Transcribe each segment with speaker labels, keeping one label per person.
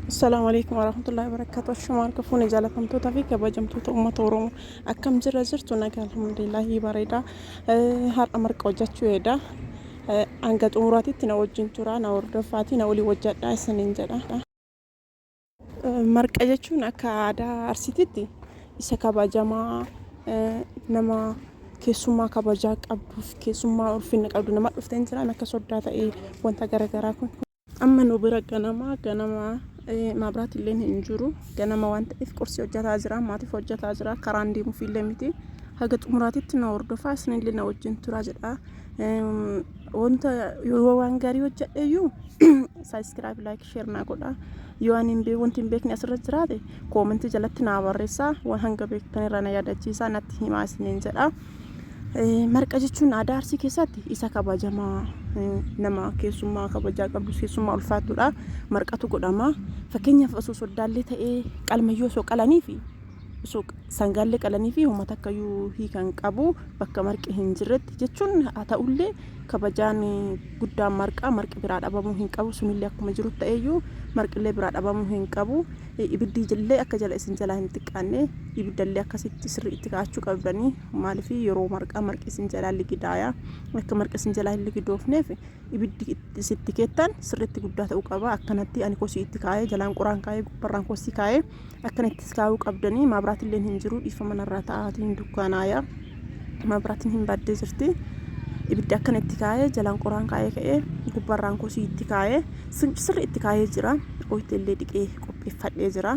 Speaker 1: السلام عليكم ورحمة الله وبركاته. الشمال كفوني جالكمتوتا في كبجمتوتا أمة أورومو أكم جرى زرتو نجا الحمد لله بريدا هار أمرك وجدتشو يدا أنقد أموراتي تنوجين ترى نوردفاتي نولي وجدنا سنين جدا مرك أجتشون أكادا أرسيتي إسا كبجما نما keessummaa kabajaa qabduuf keessummaa ulfinna qabdu nama dhufteen jira akka soddaa ta'e wanta garaagaraa kun amma nu bira ganama maabiraati illee hin jiru ganama waan ta'eef qorsii hojjetaa jira maatiif hojjetaa jira karaan deemuuf illee miti haga xumuraatitti na hordofaa isin illee na wajjin turaa jedha wanta yoo waan gaarii hojjedheeyyuu saabskiraayib laayik sheer naa godha yoo ani wanti hin beekne asirra jiraate koomentii jalatti naa barreessaa waan hanga beektan irra na yaadachiisaa natti himaa isiniin jedha marqa jechuun aadaa Arsii keessatti isa kabajamaa nama keessummaa kabajaa qabdu keessummaa ulfaatudha marqatu godhama fakkeenyaaf osoo soddaallee ta'ee qalmayyoo osoo qalanii fi osoo sangaallee qalanii fi uummata akkayyuu hiikan qabu bakka marqi hin jirretti jechuun haa ta'ullee kabajaan guddaan marqi biraa dhabamuu hin qabu sunillee akkuma jiru ta'eyyuu marqillee biraa dhabamuu hin qabu ibiddi jallee akka jala isin jalaa hin xiqqaanne ibiddallee akkasitti sirriitti kaa'achuu qabdanii maaliif yeroo marqi isin jalaa ligidaaya akka marqi isin jalaa hin ligidoofneef ibiddi sitti keettan sirriitti guddaa ta'uu qaba akkanatti ani kosii itti kaa'ee jalaan qoraan kaa'ee gubbarraan kosii kaa'ee akkanatti kaa'uu qabdanii maabiraatillee hin jiru dhiifama narraa ta'aatiin dukkaanaaya maabiraatiin hin baaddee jirti ibidda akkanatti kaa'ee jalaan qoraan kaa'ee ka'ee gubbarraan kosii itti kaa'ee sirriitti kaa'ee jira ooyiteellee dhiqee qopheeffadhee jira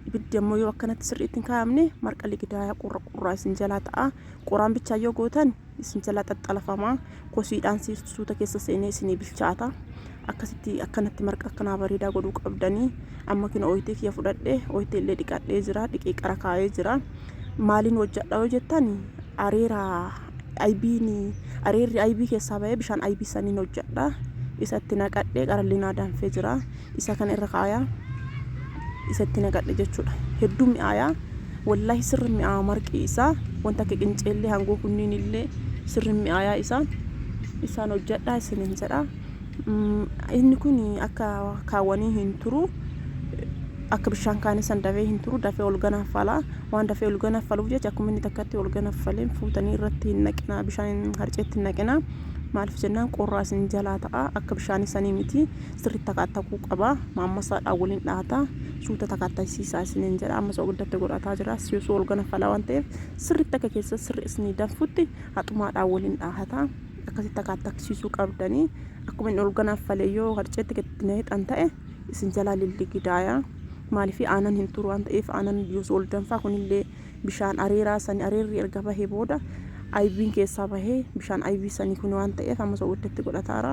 Speaker 1: ibiddi ammoo yoo akkanatti sirriitti hin kaa'amne marqa ligidaaya qurraa isin jalaa ta'a qoraan bichaa yoo gootan isin jalaa xaxxalafamaa kosiidhaan suuta keessa seenee isinii bilchaata akkasitti akkanatti marqa akkanaa bareedaa godhuu qabdanii amma kina ooyitee kiyya fudhadhee ooyiteellee dhiqadhee jira dhiqee qara kaa'ee jira maaliin hojjedha yoo jettan areerri aybii keessaa bahee bishaan aybii saniin hojjedha isatti naqadhee qarallinaa danfee jira isa kana irra kaayaa isatti naqadhe jechuudha hedduu mi'aayaa wallahi sirri mi'aa marqi isaa wanta akka qinceellee hangoo kunniin illee sirri mi'aayaa isaan hojjedha isiniin jedha inni kun akka kaawwanii hin turu akka bishaan kaanii san dafee hin turu dafee ol ganaffala waan dafee ol ganaffaluuf jecha akkuma inni takkatti ol ganaffaleen fuutanii irratti hin naqina bishaan harceetti hin naqina maaliif jennaan qorraa isin jalaa ta'a akka bishaan sanii miti sirriitti takaatakuu qaba maammasaadhaan waliin dhaata suuta takaatasiisaa isiniin jedha amma soo guddatti godhataa jira siyoosuu ol ganaffala waan ta'eef sirriitti akka keessa sirri isinii danfutti haxumaadhaan waliin dhaata akkasitti takaataksiisuu qabdanii akkuma inni ol ganaffalee yoo harceetti gadi hixan ta'e isin jalaa lilligidaaya maaliif aanan hin turu waan ta'eef aanan yoos ol danfaa kunillee bishaan areeraa sanii areerri erga bahee booda aybiin keessaa bahee bishaan aybii sanii kun waan ta'eef amma soo guddatti godhataara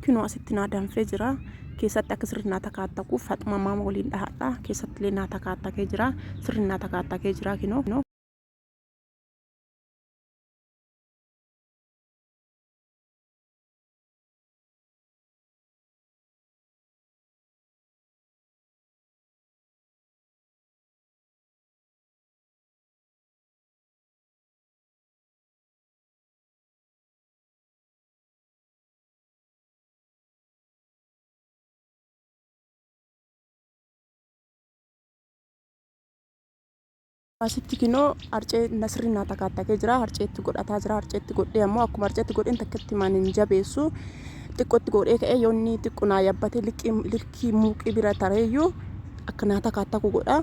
Speaker 1: kunoo asitti naa danfee jira keessatti akka sirri naa takaatakuuf haxuma maama waliin dhahadha keessatti illee naa takaatakee jira sirri naa takaatakee jira kunoo asitti kunoo harcee nasri naa takaatakee jira harceetti godhataa jira harceetti godhee ammoo akkuma harceetti godheen takkatti maanin jabeessu xiqqootti godhee ka'ee yoonni xiqqoo naa yabbate likkii muuqii bira tareeyyuu akka naa takaataku godha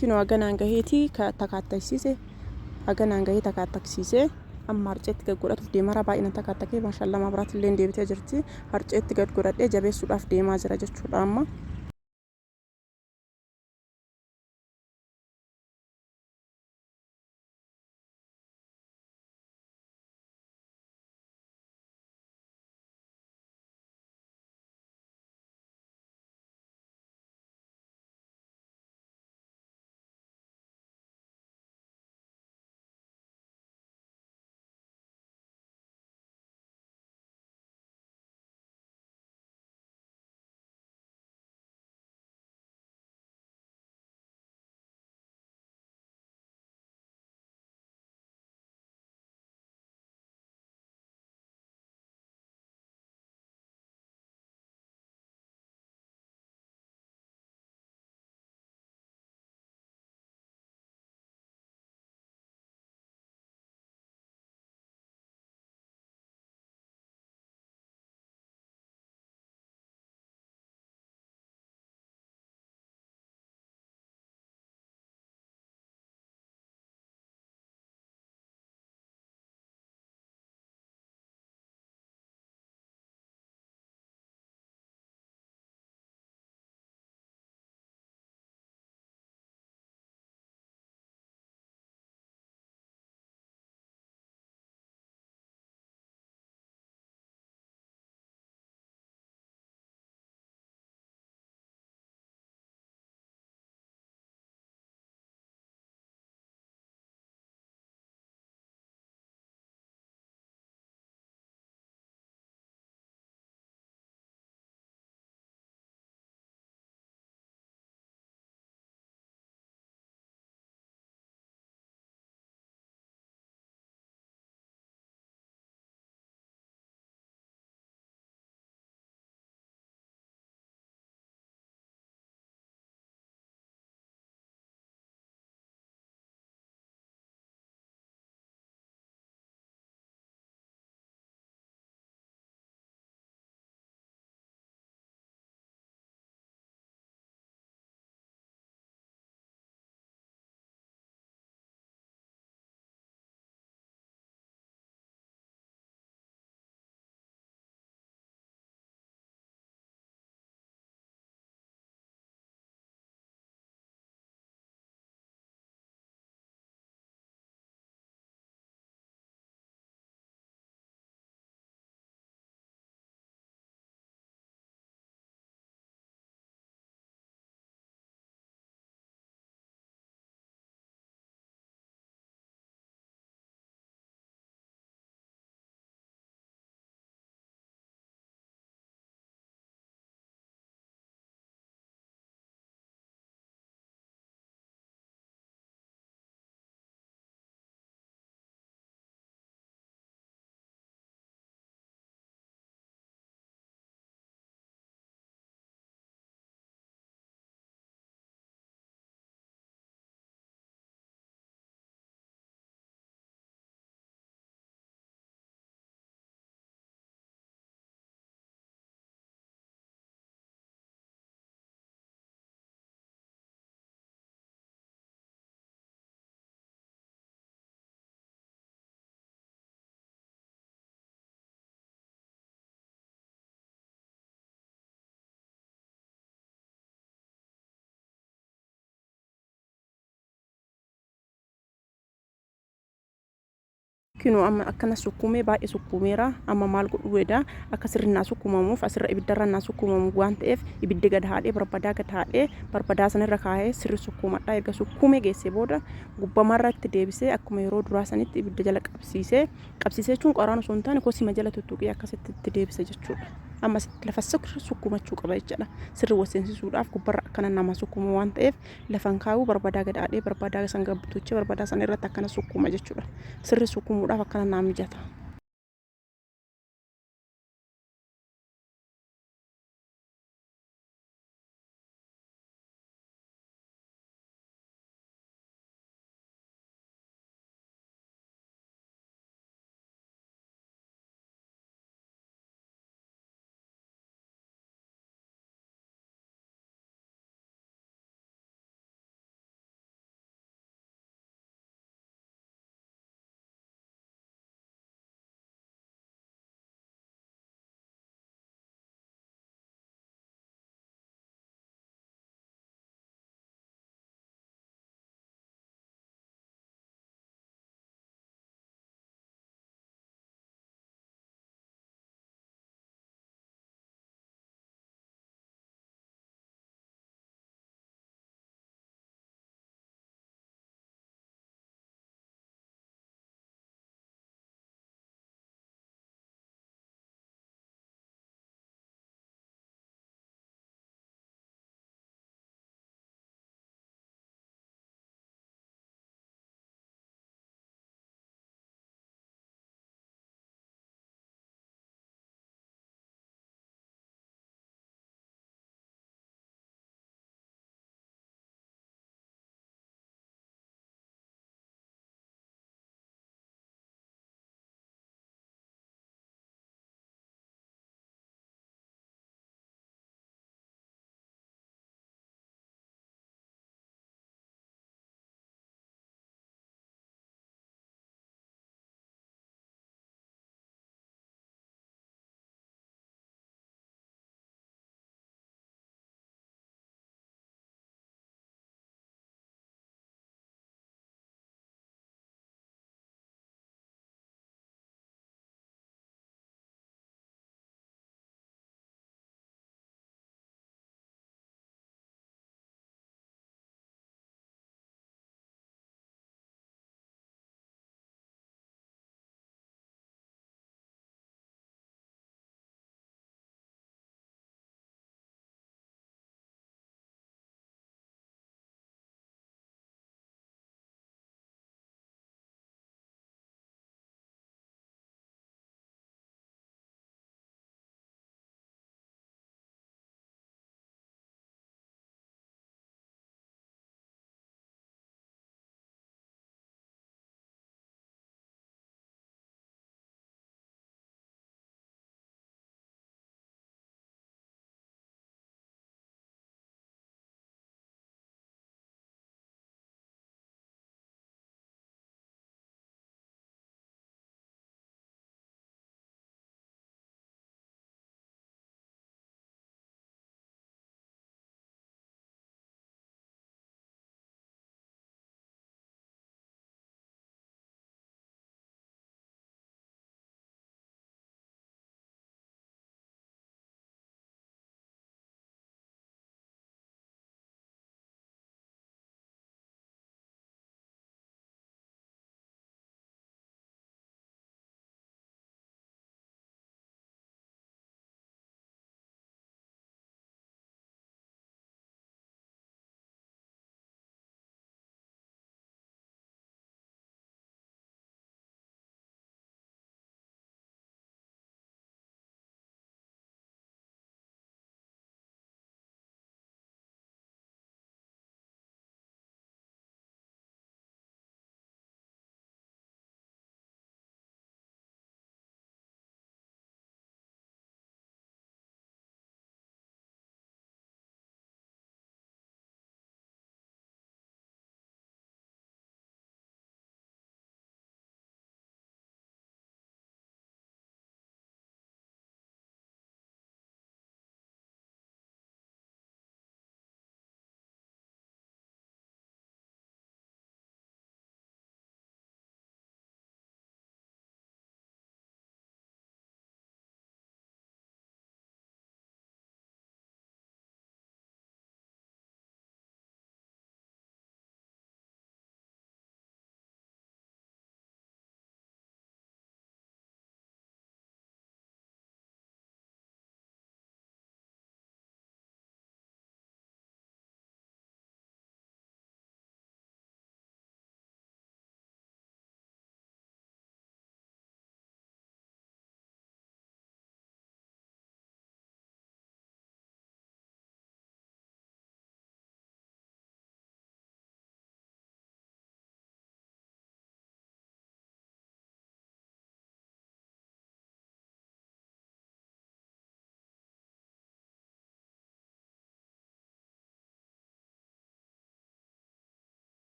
Speaker 1: كنو أجن عنجهيتي كتكاتكسيسة أجن عنجهي تكاتكسيسة أما رجعت كقولت في ديمارا باين تكاتكي ما شاء الله ما برات اللين دي بتجرتي رجعت كقولت إيه جابي سودا في ديما زرجت شو أما كنو أما أكنا سكومي باي سكوميرا أما مال قويدا أكسر الناس سكومامو فأسر إبدار الناس سكومامو وانت إف إبدي قد هادي بربدا قد هادي بربدا سن ركاهي سر سكوما دا إرغا سكومي جيسي بودا قبا مرة تديبسي أكما يرو دراساني إبدي جلق قبسيسي چون قرانو سنتان كوسي مجالة تتوقي أكاسي تديبسي جتشو أما لفسكر سكوما چوك بايجانا سر وسنسي سوداف قبا أكنا نما سكوما وانت إف لفنكاو بربدا قد هادي بربدا سنغبتوچي بربدا سن رتاكنا سكوما جتشو سر سكوما دا فكنا نامي جاتا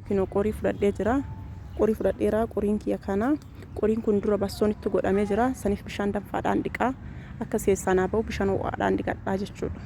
Speaker 1: Kinoo qorii fudhadhee jira. Qorii fudhadheera. Qoriin kiyya kana. Qoriin kun dura bassoon itti godhamee jira. Saniif bishaan danfaadhaan dhiqaa. Akka seessaanaa bahu bishaan ho'aadhaan dhiqadhaa jechuudha.